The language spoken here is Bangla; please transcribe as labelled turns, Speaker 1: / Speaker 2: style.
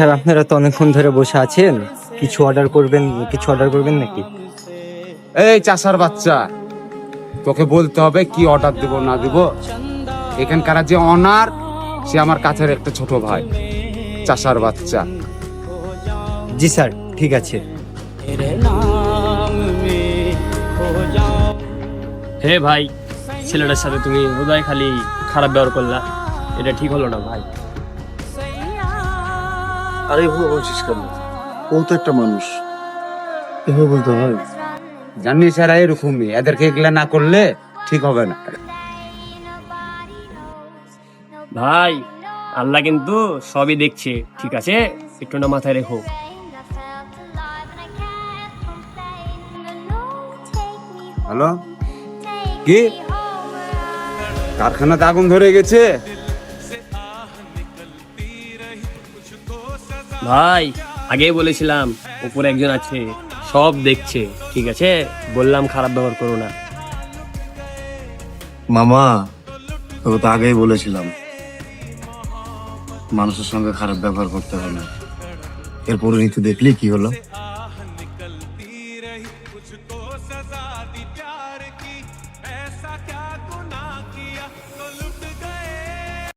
Speaker 1: স্যার, আপনারা তো অনেকক্ষণ ধরে বসে আছেন, কিছু অর্ডার করবেন নাকি?
Speaker 2: এই চাষার বাচ্চা, তোকে বলতে হবে কি অর্ডার দেব না দেব। এখানকার যে অনার, সে আমার কাছের একটা ছোট ভাই। চাষার বাচ্চা।
Speaker 1: জি স্যার, ঠিক আছে।
Speaker 3: হে ভাই, ছেলেটার সাথে তুমি বোধহয় খালি খারাপ ব্যবহার করলা, এটা ঠিক হলো না ভাই।
Speaker 4: আরে এভাবে বলছিস কেন? ও তো একটা মানুষ, এভাবে বলতে হয়?
Speaker 2: জানিস এরা এরকমই, এদেরকে এগুলা না করলে ঠিক হবে না।
Speaker 3: ভাই, আল্লাহ কিন্তু সবই দেখছে, ঠিক আছে? একটু না মাথায় রেখো।
Speaker 2: হ্যালো, কি কারখানাতে আগুন ধরে গেছে?
Speaker 3: ভাই, আগেই বলেছিলাম উপরে একজন আছে, সব দেখছে, ঠিক আছে? বললাম খারাপ ব্যবহার করো না।
Speaker 4: মামা, তোকে তো আগেই বলেছিলাম মানুষের সঙ্গে খারাপ ব্যবহার করতে হয় না। এর পরিণতি দেখলি কি হলো?